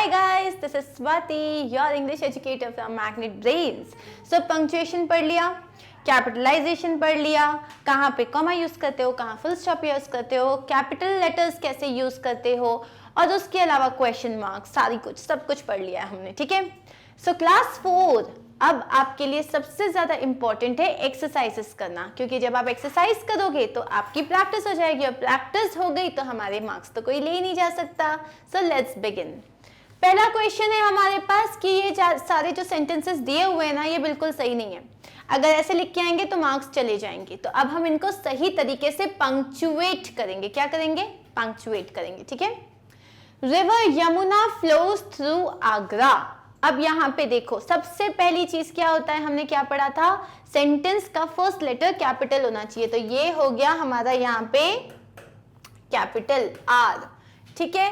Hi guys, this is Swati, your English educator from Magnet Brains. So punctuation पढ़ लिया, capitalisation पढ़ लिया, कहाँ पे कॉमा यूज करते हो, कहाँ फुल स्टॉप यूज करते हो, कैपिटल लेटर्स कैसे यूज करते हो, और उसके अलावा क्वेश्चन मार्क, सारी कुछ सब कुछ पढ़ लिया है हमने, ठीक है। सो क्लास 4 अब आपके लिए सबसे ज्यादा इंपॉर्टेंट है एक्सरसाइजेस करना, क्योंकि जब आप एक्सरसाइज करोगे तो आपकी प्रैक्टिस हो जाएगी, और प्रैक्टिस हो गई तो हमारे मार्क्स तो कोई ले ही नहीं जा सकता। So let's begin. पहला क्वेश्चन है हमारे पास कि ये सारे जो सेंटेंसेस दिए हुए हैं ना, ये बिल्कुल सही नहीं है। अगर ऐसे लिख के आएंगे तो मार्क्स चले जाएंगे, तो अब हम इनको सही तरीके से पंक्चुएट करेंगे। क्या करेंगे? पंक्चुएट करेंगे, ठीक है। River Yamuna flows through Agra. अब यहाँ पे देखो, सबसे पहली चीज क्या होता है, हमने क्या पढ़ा था, सेंटेंस का फर्स्ट लेटर कैपिटल होना चाहिए, तो ये हो गया हमारा यहाँ पे कैपिटल आर, ठीक है,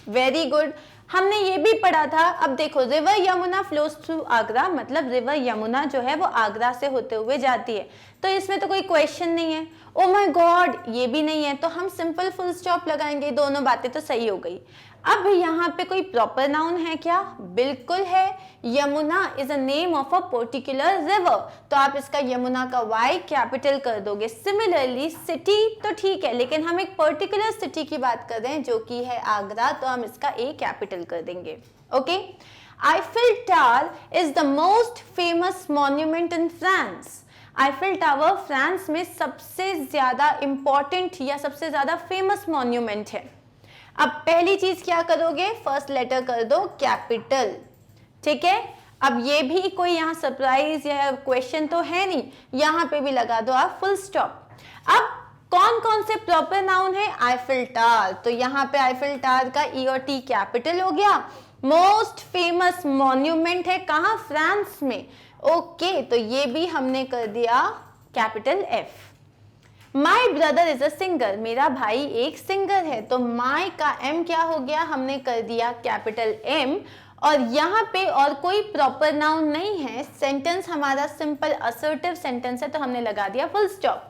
वेरी गुड। हमने ये भी पढ़ा था, अब देखो river Yamuna flows through Agra, मतलब रिवर यमुना जो है वो आगरा से होते हुए जाती है, तो इसमें तो कोई क्वेश्चन नहीं है। ओ माय गॉड, ये भी नहीं है, तो हम सिंपल फुल स्टॉप लगाएंगे, दोनों बातें तो सही हो गई। अब यहाँ पे कोई प्रॉपर नाउन है क्या? बिल्कुल है, Yamuna is a name of a particular river, तो आप इसका यमुना का वाई कैपिटल कर दोगे। सिमिलरली सिटी तो ठीक है, लेकिन हम एक पर्टिकुलर सिटी की बात कर रहे हैं जो कि है आगरा, तो हम इसका ए कैपिटल कर देंगे। Okay, Eiffel tower is the most famous monument in France. Eiffel tower France में सबसे ज्यादा इंपॉर्टेंट या सबसे ज्यादा फेमस मॉन्यूमेंट है। अब पहली चीज क्या करोगे, फर्स्ट लेटर कर दो कैपिटल, ठीक है। अब ये भी कोई यहाँ सरप्राइज या क्वेश्चन तो है नहीं, यहाँ पे भी लगा दो आप फुल स्टॉप। अब कौन कौन से प्रॉपर नाउन है? आईफिल टावर, तो यहाँ पे आईफिल टावर का ई और टी कैपिटल हो गया। मोस्ट फेमस मॉन्यूमेंट है कहाँ? फ्रांस में। ओके, तो ये भी हमने कर दिया capital F. My brother is a singer, मेरा भाई एक सिंगर है, तो माई का एम क्या हो गया, हमने कर दिया कैपिटल एम। और यहाँ पे और कोई प्रॉपर नाउन नहीं है, सेंटेंस हमारा सिंपल असर्टिव सेंटेंस है, तो हमने लगा दिया full stop.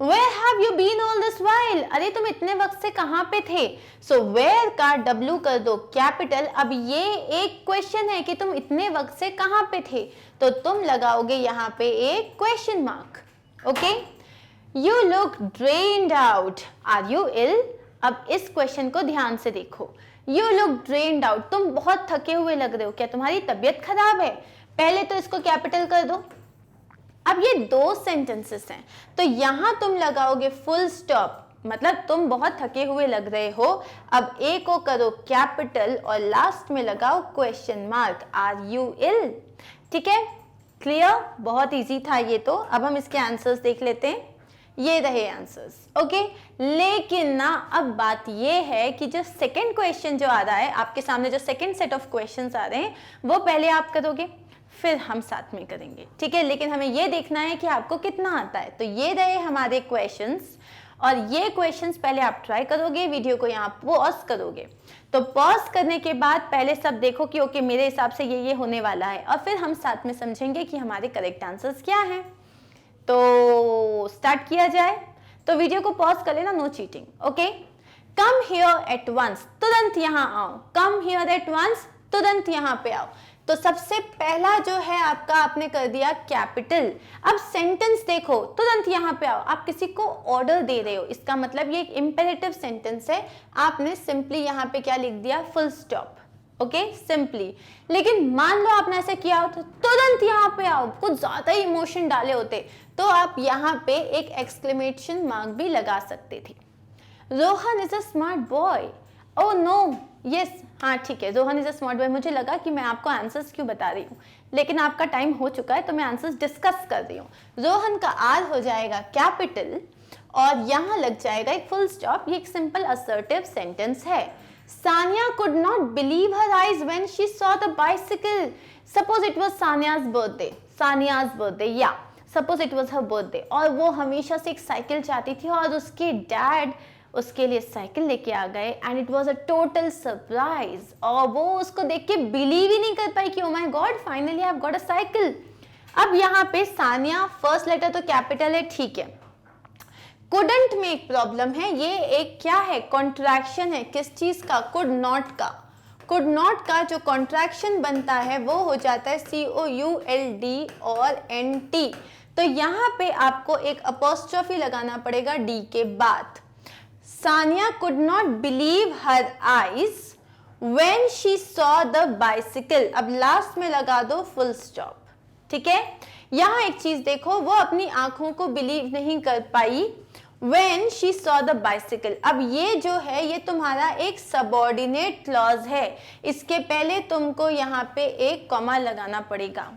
Where have you been all this while? अरे तुम इतने वक्त से कहाँ पे थे? So where का W कर दो कैपिटल। अब ये एक क्वेश्चन है कि तुम इतने वक्त से कहाँ पे थे, तो तुम लगाओगे यहाँ पे एक question mark. Okay, You look drained out. Are you ill? अब इस क्वेश्चन को ध्यान से देखो। You look drained out, तुम बहुत थके हुए लग रहे हो, क्या तुम्हारी तबीयत खराब है? पहले तो इसको कैपिटल कर दो। अब ये दो सेंटेंसेस हैं, तो यहां तुम लगाओगे फुल स्टॉप, मतलब तुम बहुत थके हुए लग रहे हो। अब ए को करो कैपिटल और लास्ट में लगाओ क्वेश्चन मार्क, आर यू इल, ठीक है। क्लियर? बहुत इजी था ये तो। अब हम इसके आंसर्स देख लेते हैं, ये रहे आंसर्स। ओके, लेकिन ना अब बात ये है कि जो सेकंड क्वेश्चन जो आ रहा है आपके सामने, जो सेकंड सेट ऑफ क्वेश्चंस आ रहे हैं, वो पहले आप करोगे, फिर हम साथ में करेंगे, ठीक है। लेकिन हमें ये देखना है कि आपको कितना आता है। तो ये रहे हमारे क्वेश्चंस, और ये क्वेश्चंस पहले आप ट्राई करोगे, वीडियो को यहाँ पॉज करोगे। तो पॉज करने के बाद पहले सब देखो कि ओके मेरे हिसाब से ये होने वाला है, और फिर हम साथ में समझेंगे कि हमारे करेक्ट आंसर्स क्या हैं। तो स्टार्ट किया जाए, तो वीडियो को पॉज कर लेना, no cheating. Okay, come here at once, तुरंत यहाँ आओ। कम हियर एट वंस, तुरंत यहाँ पे आओ। तो सबसे पहला जो है आपका, आपने कर दिया कैपिटल। अब सेंटेंस देखो, तुरंत यहाँ पे आओ, आप किसी को ऑर्डर दे रहे हो, इसका मतलब ये एक इंपेरेटिव सेंटेंस है। आपने सिंपली यहाँ पे क्या लिख दिया, फुल स्टॉप। Okay, simply. लेकिन मान लो आपने ऐसे किया हो तो तुरंत यहाँ पे आओ, कुछ ज्यादा ही इमोशन डाले होते, तो आप यहाँ पे एक एक्सक्लेमेशन मार्क भी लगा सकते थे। Rohan is a smart boy. Oh no, yes, हाँ ठीक है, Rohan is a smart boy. मुझे लगा कि मैं आपको आंसर्स क्यों बता रही हूँ, लेकिन आपका टाइम हो चुका है, तो मैं आंसर्स डिस्कस कर रही हूँ। रोहन का आर हो जाएगा कैपिटल, और यहाँ लग जाएगा एक फुल स्टॉप। ये एक सिंपल असर्टिव सेंटेंस है। Sanya could not believe her eyes when she saw the bicycle. Suppose it was Sanya's birthday. Sanya's birthday, yeah. Suppose it was her birthday. और वो हमेशा से एक साइकिल चाहती थी, और उसके डैड उसके लिए साइकिल लेके आ गए, and it was a total surprise. और वो उसको देख के बिलीव ही नहीं कर पाई कि oh my God, finally I have got a cycle. अब यहाँ पे सानिया फर्स्ट लेटर तो कैपिटल है, ठीक है। कुडंट में एक प्रॉब्लम है, ये एक क्या है, कॉन्ट्रैक्शन है। किस चीज का? कुड नॉट का। कुड नॉट का जो कॉन्ट्रैक्शन बनता है वो हो जाता है COULD और NT। तो यहाँ पे आपको एक अपॉस्ट्रोफी लगाना पड़ेगा D के बाद। Sania could not believe her eyes when she saw the bicycle। अब लास्ट में लगा दो फुल स्टॉप, ठीक है। यहाँ एक चीज देखो, वो अपनी आंखों को बिलीव नहीं कर पाई when she saw the bicycle। अब ये जो है ये तुम्हारा एक सबऑर्डिनेट क्लॉज है, इसके पहले तुमको यहाँ पे एक कॉमा लगाना पड़ेगा,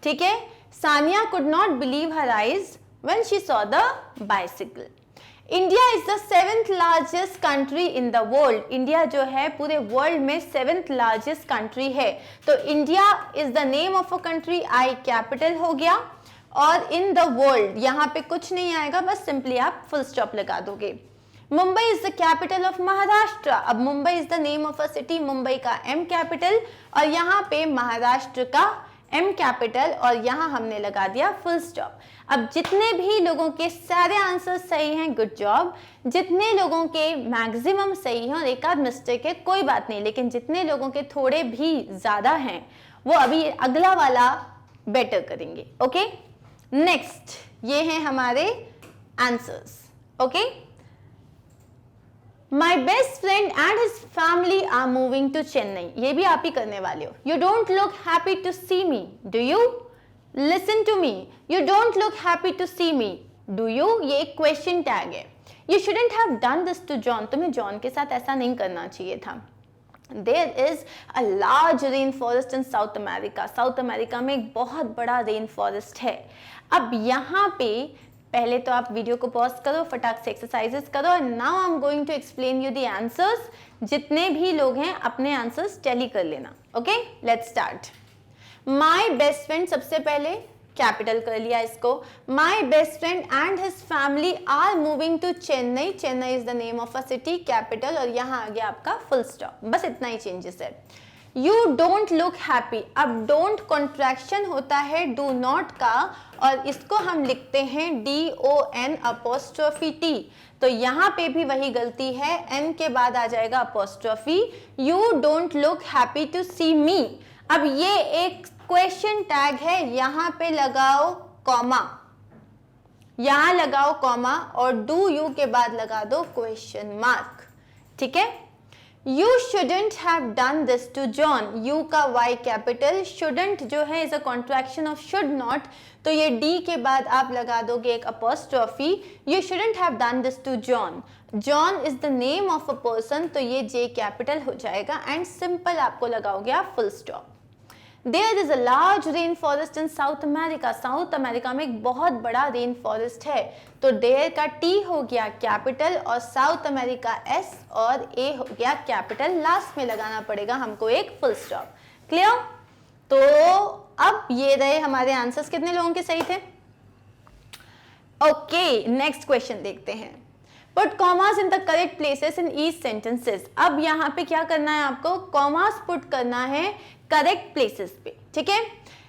ठीक है। Sania could not believe her eyes when she saw the bicycle। India is the 7th largest country in the world. India जो है पूरे वर्ल्ड में 7th लार्जेस्ट कंट्री है। तो India is the name of a country, I capital हो गया, और in the world यहाँ पे कुछ नहीं आएगा, बस सिंपली आप फुल स्टॉप लगा दोगे। Mumbai is the capital of Maharashtra. अब Mumbai is the name of a city, Mumbai का M कैपिटल और यहाँ पे महाराष्ट्र का M कैपिटल, और यहाँ हमने लगा दिया फुल स्टॉप। अब जितने भी लोगों के सारे आंसर सही हैं, गुड जॉब। जितने लोगों के मैक्सिमम सही हैं और एक आध मिस्टेक है, कोई बात नहीं, लेकिन जितने लोगों के थोड़े भी ज्यादा हैं वो अभी अगला वाला बेटर करेंगे। ओके, नेक्स्ट ये हैं हमारे answers. Okay, my best friend and his family are moving to Chennai. ये भी आप ही करने वाले हो। You don't look happy to see me, do you? Listen to me, you don't look happy to see me, do you? ये एक question tag है। You shouldn't have done this to John. तुम्हें जॉन के साथ ऐसा नहीं करना चाहिए था। There is a large rainforest in South America। South America में एक बहुत बड़ा रेन फॉरेस्ट है। अब यहाँ पे पहले तो आप वीडियो को पॉज करो, फटाक से एक्सरसाइजेस करो, and now I am going to explain you the answers. जितने भी लोग हैं अपने आंसर्स टैली कर लेना। Okay, let's start. My best friend, सबसे पहले कैपिटल कर लिया इसको। My best friend and his family are moving to Chennai. Chennai is the name of a city, capital, और यहाँ आ गया आपका फुल स्टॉप। बस इतना ही चेंजेस है। You don't look happy. अब डोंट कॉन्ट्रैक्शन होता है डू नॉट का, और इसको हम लिखते हैं DON अपोस्ट्रोफी T। तो यहाँ पे भी वही गलती है, N के बाद आ जाएगा apostrophe. You don't look happy to see me. अब ये एक क्वेश्चन टैग है, यहाँ पे लगाओ कॉमा, यहाँ लगाओ कॉमा, और डू यू के बाद लगा दो क्वेश्चन मार्क, ठीक है। You shouldn't have done this to John. You का Y कैपिटल, शुडंट जो है is a contraction of should not, तो ये D के बाद आप लगा दोगे एक apostrophe. You shouldn't have done this to John. John is the name of a person, तो ये J कैपिटल हो जाएगा, एंड सिंपल आपको लगाओगे आप full stop. There is a large rain forest in South America। South America में एक बहुत बड़ा रेन फॉरेस्ट है। तो देयर का T हो गया कैपिटल, और साउथ अमेरिका S और A हो गया कैपिटल। लास्ट में लगाना पड़ेगा हमको एक फुल स्टॉप। क्लियर? तो अब ये रहे हमारे आंसर्स। कितने लोगों के सही थे? ओके, नेक्स्ट क्वेश्चन देखते हैं। Put commas in the correct places in each sentences। अब यहाँ पे क्या करना है आपको? commas put करना है correct places पे, ठीक है।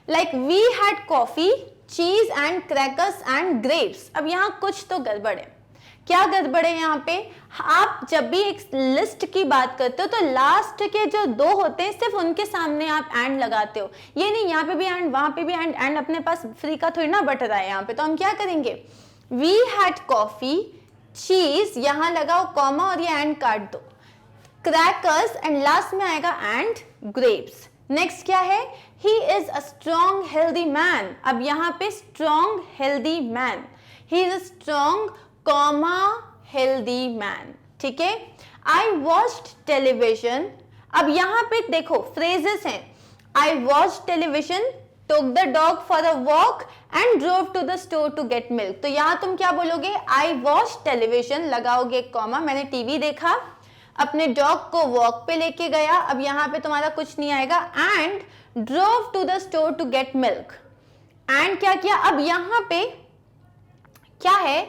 Like we had coffee, cheese and crackers and grapes। अब यहाँ कुछ तो गड़बड़ है। क्या गड़बड़ है यहाँ पे? आप जब भी एक लिस्ट की बात करते हो तो लास्ट के जो दो होते हैं सिर्फ उनके सामने आप एंड लगाते हो। ये नहीं यहाँ पे भी एंड, वहां पे भी एंड, एंड अपने पास फ्री का थोड़ी ना बट रहा है यहाँ पे। तो हम क्या करेंगे? We had coffee, चीज, यहां लगाओ कॉमा और ये एंड काट दो, क्रैकर्स, एंड लास्ट में आएगा एंड ग्रेप्स। नेक्स्ट क्या है? He is a strong healthy man. अब यहाँ पे strong healthy man, he is a strong comma healthy man, ठीक है। I watched television. अब यहाँ पे देखो फ्रेजेस हैं। I watched television, took the dog for a walk and drove to the store to get milk। तो यहाँ तुम क्या बोलोगे? I watched television, लगाओगे कॉमा, मैंने टीवी देखा, अपने डॉग को वॉक पे लेके गया। अब यहाँ पे तुम्हारा कुछ नहीं आएगा, and drove to the store to get milk। and क्या किया? अब यहाँ पे क्या है?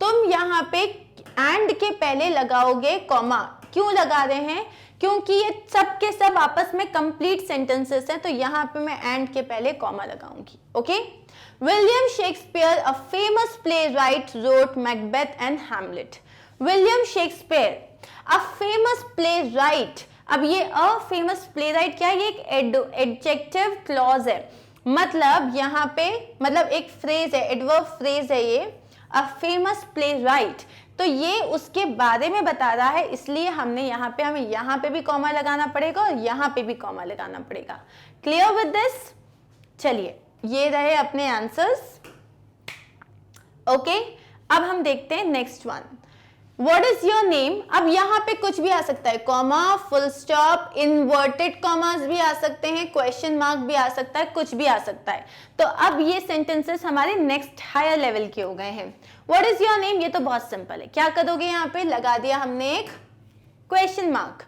तुम यहाँ पे and के पहले लगाओगे कॉमा। क्यों लगा रहे हैं? क्योंकि ये सब के सब आपस में कंप्लीट सेंटेंसेस हैं, तो यहाँ पे मैं एंड के पहले कॉमा लगाऊंगी। Okay. William Shakespeare a famous play right road Macbeth and Hamlet. William Shakespeare a famous play right, अब ये अ फेमस प्लेराइट क्या है, ये एक एडजेक्टिव क्लॉज है, मतलब यहाँ पे मतलब एक फ्रेज है, एडवर्ब फ्रेज है ये, अ फेमस प्लेराइट, तो ये उसके बारे में बता रहा है, इसलिए हमें यहाँ पे भी कॉमा लगाना पड़ेगा और यहाँ पे भी कॉमा लगाना पड़ेगा। Clear with this? चलिए ये रहे अपने आंसर्स। ओके, अब हम देखते हैं next one. What is your name? अब यहाँ पे कुछ भी आ सकता है, comma, full stop, inverted commas भी आ सकते हैं, क्वेश्चन मार्क भी आ सकता है, कुछ भी आ सकता है। तो अब ये सेंटेंसेस हमारे नेक्स्ट हायर लेवल के हो गए हैं। What is your name? ये तो बहुत सिंपल है, क्या करोगे, यहाँ पे लगा दिया हमने एक question mark.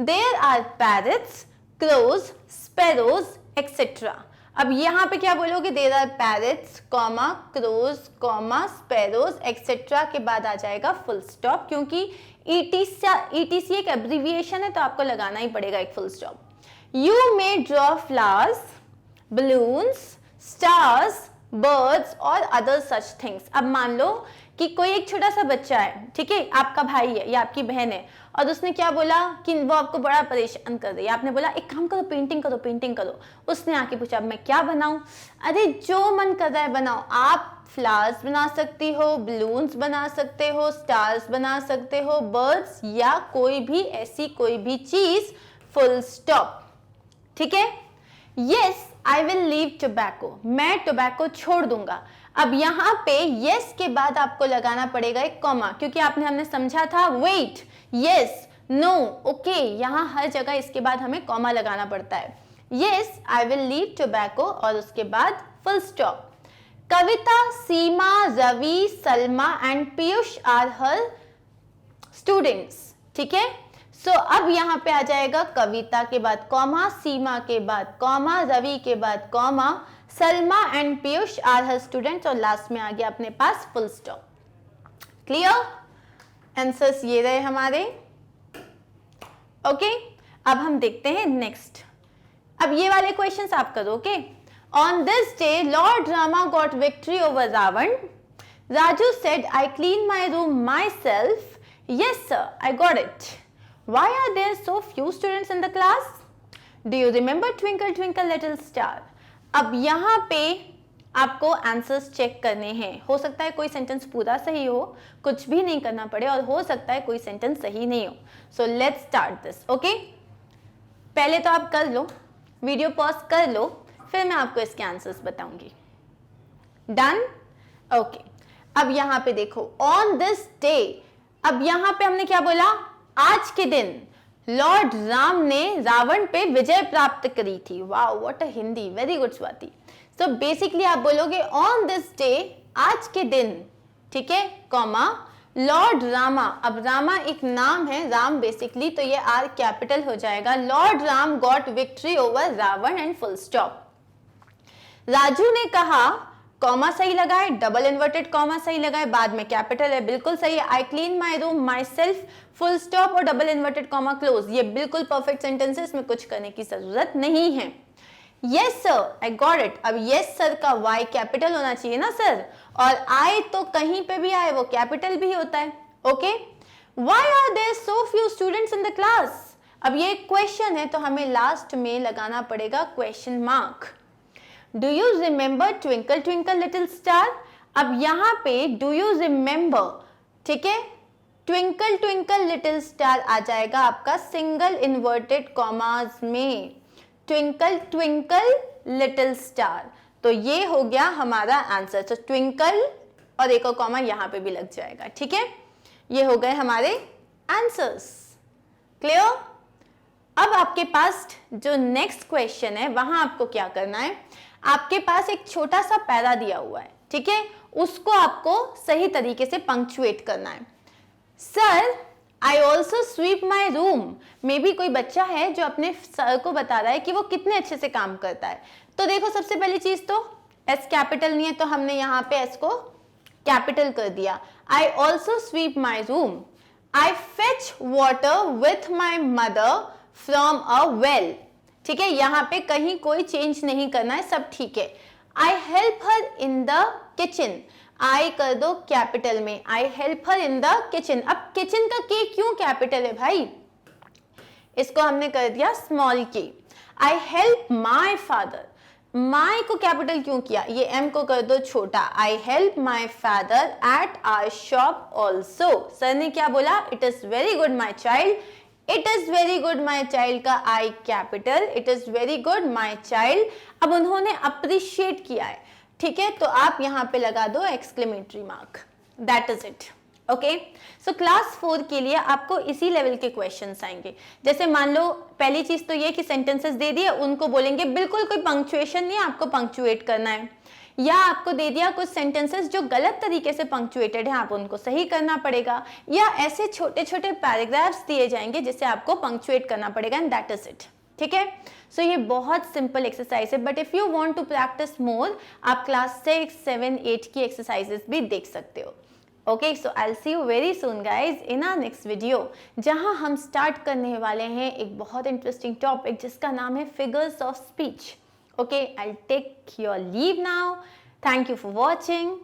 There are parrots, crows, sparrows, etc. अब यहाँ पे क्या बोलोगे, there are parrots, comma, crows, comma, sparrows, etcetera के बाद आ जाएगा फुल स्टॉप, क्योंकि ईटीसी एक एब्रिविएशन है तो आपको लगाना ही पड़ेगा एक full stop. You may draw flowers, balloons, stars, birds और अदर सच थिंग्स। अब मान लो कि कोई एक छोटा सा बच्चा है, ठीक है, आपका भाई है या आपकी बहन है, और उसने क्या बोला कि वो आपको बड़ा परेशान कर रही है, आपने बोला एक काम करो, पेंटिंग करो, पेंटिंग करो। उसने आके पूछा अब मैं क्या बनाऊं? अरे जो मन कर रहा है बनाओ, आप फ्लावर्स बना सकती हो, बलून्स बना सकते हो, स्टार्स बना सकते हो, बर्ड्स या कोई भी ऐसी कोई भी चीज, फुल स्टॉप। ठीक है, yes I will leave tobacco, मैं टोबैको छोड़ दूंगा। अब यहाँ पे यस के बाद आपको लगाना पड़ेगा एक कॉमा, क्योंकि हमने समझा था वेट, यस, नो, ओके, यहाँ हर जगह इसके बाद हमें कॉमा लगाना पड़ता है। Yes I will leave tobacco और उसके बाद full stop. Kavita, Seema, Ravi, Salma and Piyush are her students. ठीक है, सो अब यहाँ पे आ जाएगा कविता के बाद कॉमा, सीमा के बाद कॉमा, रवि के बाद comma, Salma and Piyush are her students और लास्ट में आ गया अपने पास फुल स्टॉप। क्लियर? आंसर्स ये रहे हमारे। ओके, अब हम देखते हैं नेक्स्ट। अब ये वाले क्वेश्चंस आप करोगे। On this day lord Rama got victory over Ravan. Raju said I clean my room myself. Yes sir, I got it. Why are there so few students in the class? Do you remember Twinkle Twinkle Little Star? अब यहाँ पे आपको answers check करने हैं। हो सकता है कोई सेंटेंस पूरा सही हो, कुछ भी नहीं करना पड़े, और हो सकता है कोई सेंटेंस सही नहीं हो। So let's start this. Okay, पहले तो आप कर लो, वीडियो पॉज कर लो, फिर मैं आपको इसके आंसर्स बताऊंगी। डन? ओके, अब यहाँ पे देखो, ऑन दिस डे, अब यहाँ पे हमने क्या बोला, आज के दिन लॉर्ड राम ने रावण पे विजय प्राप्त करी थी। Wow, what a Hindi, very good Swati. So basically आप बोलोगे ऑन दिस डे, आज के दिन, ठीक है, कॉमा, लॉर्ड रामा। अब रामा एक नाम है, राम बेसिकली, तो ये आर कैपिटल हो जाएगा। Lord Ram got victory over Ravan and full stop. Raju ने कहा, कॉमा सही लगाए, डबल इन्वर्टेड कॉमा सही लगाए, बाद में कैपिटल है, बिल्कुल सही है। आई clean my room my self, full stop और डबल इन्वर्टेड कॉमा क्लोज, ये बिल्कुल परफेक्ट सेंटेंस है, इसमें कुछ करने की जरूरत नहीं है। Yes sir, I got it. अब यस सर का वाई कैपिटल होना चाहिए ना सर, और आई तो कहीं पे भी आए वो कैपिटल भी होता है। Okay, why are there so few students in the class. अब ये क्वेश्चन है तो हमें लास्ट में लगाना पड़ेगा question mark. Do you remember twinkle twinkle little star. अब यहाँ पे डू यू रिमेंबर, ठीक है, ट्विंकल ट्विंकल लिटिल स्टार आ जाएगा आपका सिंगल इन्वर्टेड कॉमास में, ट्विंकल ट्विंकल लिटिल स्टार। तो ये हो गया हमारा आंसर। तो ट्विंकल और एक और कॉमा यहाँ पे भी लग जाएगा। ठीक है, ये हो गए हमारे आंसर्स। क्लियर? अब आपके पास जो नेक्स्ट क्वेश्चन है वहां आपको क्या करना है, आपके पास एक छोटा सा पैरा दिया हुआ है, ठीक है, उसको आपको सही तरीके से पंक्चुएट करना है। Sir I also sweep my room. Maybe कोई बच्चा है जो अपने सर को बता रहा है कि वो कितने अच्छे से काम करता है। तो देखो, सबसे पहली चीज तो एस कैपिटल नहीं है, तो हमने यहाँ पे एस को कैपिटल कर दिया। I also sweep my room. I fetch water with my mother from a well. ठीक है, यहाँ पे कहीं कोई चेंज नहीं करना है, सब ठीक है। I help her in the kitchen. I कर दो कैपिटल में, I help her in the kitchen. अब किचन का के क्यों कैपिटल है भाई? इसको हमने कर दिया स्मॉल के। आई हेल्प माई फादर, माई को कैपिटल क्यों किया, ये एम को कर दो छोटा। I help my father at our shop also. Sir ने क्या बोला, it is very good my child, it is very good my child का I capital, it is very good my child. अब उन्होंने अप्रिशिएट किया है, ठीक है, तो आप यहां पे लगा दो exclamatory mark, that is it. Okay, so class 4 के लिए आपको इसी लेवल के क्वेश्चंस आएंगे। जैसे मान लो पहली चीज तो ये कि सेंटेंसेस दे दिए, उनको बोलेंगे बिल्कुल कोई पंक्चुएशन नहीं, आपको पंक्चुएट करना है। या आपको दे दिया कुछ सेंटेंसेस जो गलत तरीके से पंक्चुएटेड है, आप उनको सही करना पड़ेगा। या ऐसे छोटे छोटे पैराग्राफ्स दिए जाएंगे जिसे आपको पंक्चुएट करना पड़ेगा, एंड दैट इज इट। ठीक है, सो ये बहुत सिंपल एक्सरसाइज है, but if you want to practise more, आप क्लास 6, 7, 8 की एक्सरसाइजेस भी देख सकते हो। Okay, so I will see you very soon guys in our next video, जहां हम स्टार्ट करने वाले हैं एक बहुत इंटरेस्टिंग टॉपिक जिसका नाम है figures of speech. Okay, I will take your leave now. Thank you for watching.